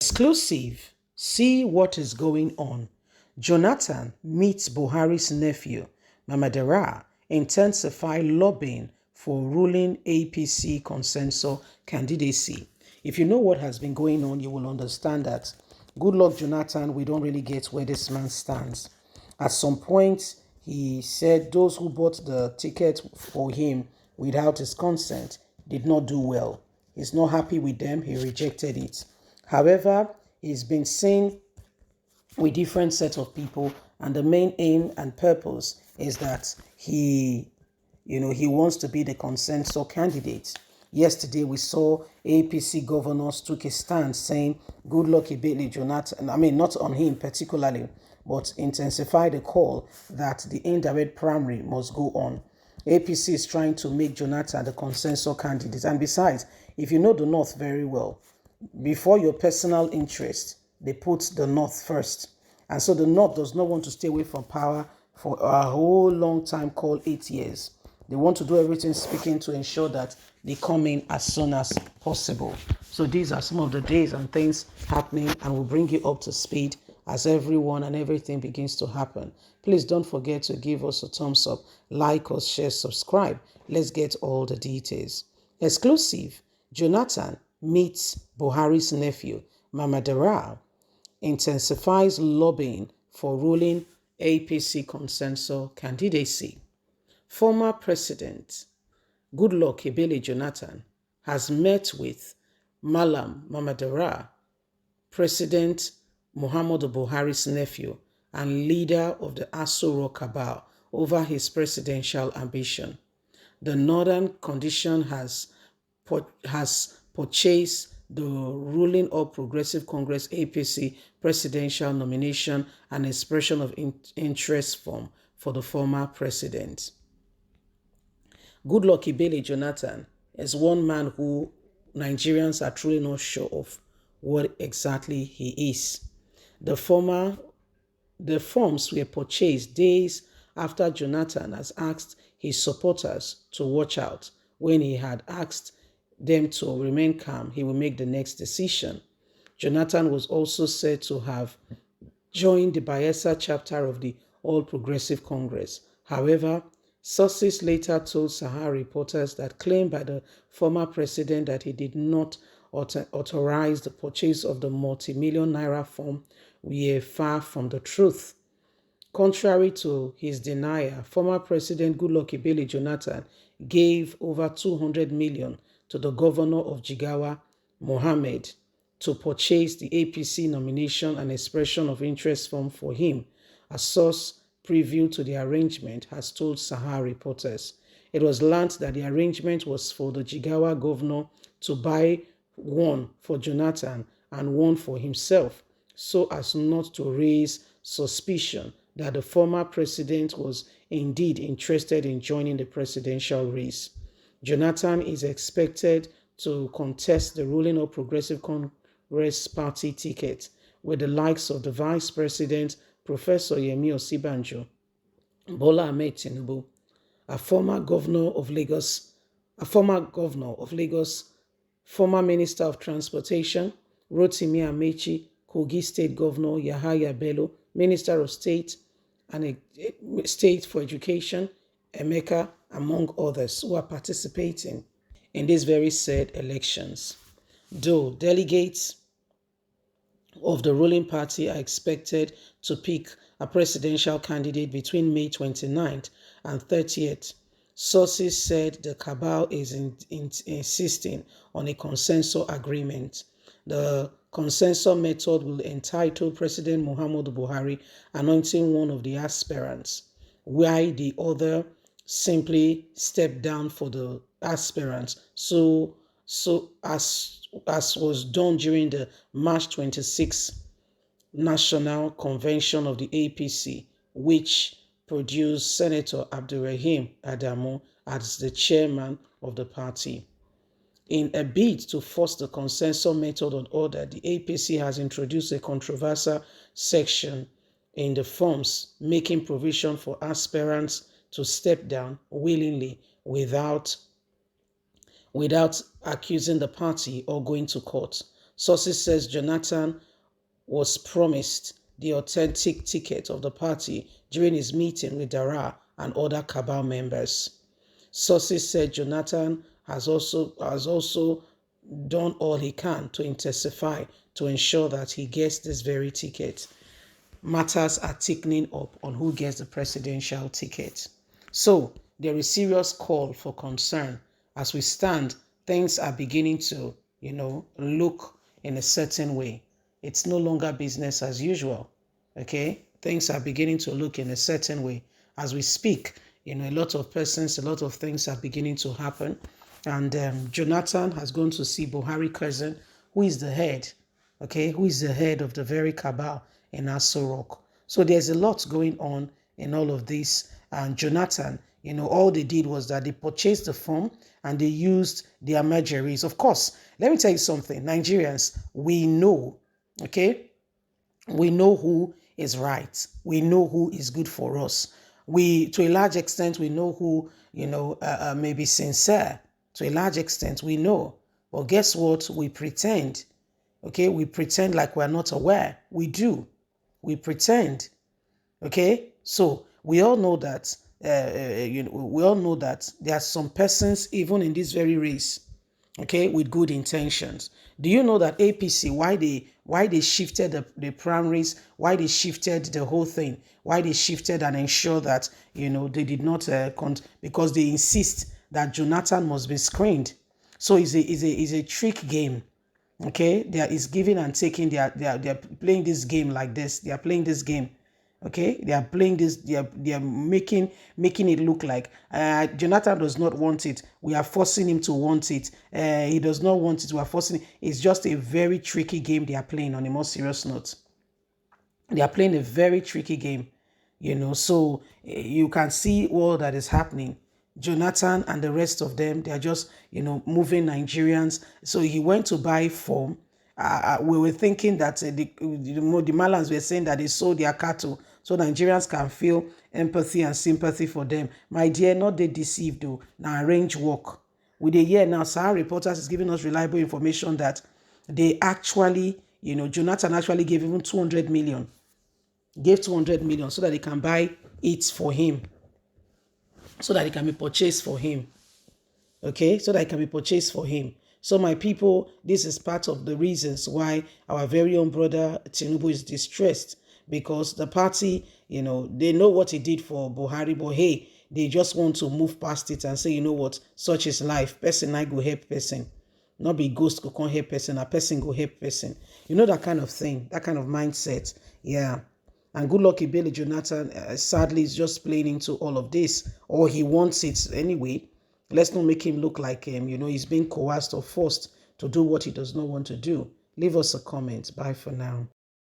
Exclusive. See what is going on. Jonathan meets Buhari's nephew, Mamman Daura, intensify lobbying for ruling APC consensus candidacy. If you know what has been going on, you will understand that. Good luck, Jonathan. We don't really get where this man stands. At some point, he said those who bought the ticket for him without his consent did not do well. He's not happy with them. He rejected it. However, he's been seen with different sets of people, and the main aim and purpose is that he wants to be the consensus candidate. Yesterday, we saw APC governors took a stand saying, good luck, Ibeli Jonathan. I mean, not on him particularly, but intensify the call that the indirect primary must go on. APC is trying to make Jonathan the consensus candidate. And besides, if you know the North very well, before your personal interest, they put the North first. And so the North does not want to stay away from power for a whole long time, called 8 years. They want to do everything speaking to ensure that they come in as soon as possible. So these are some of the days and things happening, and we'll bring you up to speed as everyone and everything begins to happen. Please don't forget to give us a thumbs up, like us, share, subscribe. Let's get all the details. Exclusive. Jonathan meets Buhari's nephew, Mamman Daura, intensifies lobbying for ruling APC consensus candidacy. Former President Goodluck Ebele Jonathan has met with Mamman Daura, President Muhammadu Buhari's nephew and leader of the Aso Rock cabal, over his presidential ambition. The Northern condition has purchased the ruling All Progressive Congress APC presidential nomination and expression of interest form for the former president. Goodluck Ebele Jonathan is one man who Nigerians are truly not sure of what exactly he is. The forms were purchased days after Jonathan has asked his supporters to watch out. When he had asked them to remain calm, he will make the next decision. Jonathan was also said to have joined the Bayelsa chapter of the All Progressive Congress. However, sources later told Sahara reporters that claimed by the former president that he did not authorize the purchase of the multi-million naira form were far from the truth. Contrary to his denial, former President Goodluck Ebele Jonathan gave over 200 million to the governor of Jigawa, Mohammed, to purchase the APC nomination and expression of interest form for him. A source preview to the arrangement has told Sahara reporters. It was learned that the arrangement was for the Jigawa governor to buy one for Jonathan and one for himself, so as not to raise suspicion that the former president was indeed interested in joining the presidential race. Jonathan is expected to contest the ruling All Progressive Congress party ticket with the likes of the Vice President, Professor Yemi Osibanjo, Bola Ahmed Tinubu, a former governor of Lagos, former Minister of Transportation, Rotimi Amechi, Kogi State Governor Yahaya Bello, Minister of State and State for Education, Emeka, among others, who are participating in these very said elections. Though delegates of the ruling party are expected to pick a presidential candidate between May 29th and 30th, sources said the cabal is insisting on a consensus agreement. The consensus method will entitle President Muhammadu Buhari anointing one of the aspirants, while the other simply step down for the aspirants. So as was done during the March 26th National Convention of the APC, which produced Senator Abdulrahim Adamu as the chairman of the party. In a bid to force the consensus method on order, the APC has introduced a controversial section in the forms making provision for aspirants to step down willingly without accusing the party or going to court. Sources says Jonathan was promised the authentic ticket of the party during his meeting with Daura and other cabal members. Sources said Jonathan has also done all he can to intensify to ensure that he gets this very ticket. Matters are thickening up on who gets the presidential ticket. So there is serious call for concern. As we stand, things are beginning to, look in a certain way. It's no longer business as usual. Okay? Things are beginning to look in a certain way. As we speak, a lot of things are beginning to happen. And Jonathan has gone to see Buhari cousin, who is the head, who is the head of the very cabal in Aso Rock. So there's a lot going on in all of this. And Jonathan, all they did was that they purchased the form and they used their mergeries. Of course, let me tell you something. Nigerians, we know, we know who is right. We know who is good for us. To a large extent, we know who, may be sincere. To a large extent, we know. But guess what? We pretend. We pretend like we're not aware. We do. We pretend. So we all know that. We all know that there are some persons, even in this very race, with good intentions. Do you know that APC, why they shifted the primaries, why they shifted the whole thing, why they shifted and ensured that, they did not, because they insist that Jonathan must be screened. So it's a trick game. There is giving and taking. They are playing this game like this. They are playing this game. They are playing this. They are making it look like Jonathan does not want it. We are forcing him to want it. He does not want it. We are forcing it. It's just a very tricky game they are playing. On a more serious note, they are playing a very tricky game. So you can see all that is happening. Jonathan and the rest of them, they are just, moving Nigerians. So he went to buy form. We were thinking that the Malans were saying that they sold their cattle so Nigerians can feel empathy and sympathy for them. My dear, not they deceived though. Now arrange work. With a year now, Sahara Reporters is giving us reliable information that they actually, Jonathan actually gave even 200 million. Gave 200 million so that they can buy it for him. So that it can be purchased for him. So that it can be purchased for him. So my people, this is part of the reasons why our very own brother Tinubu is distressed, because the party, they know what he did for Buhari, but hey, they just want to move past it and say, you know what, such is life. Person I go help person. Not be ghost go come help person, a person go help person. That kind of thing, that kind of mindset. Yeah. And good luck Ibele Jonathan, sadly, is just playing into all of this, or he wants it anyway. Let's not make him look like he's being coerced or forced to do what he does not want to do. Leave us a comment. Bye for now.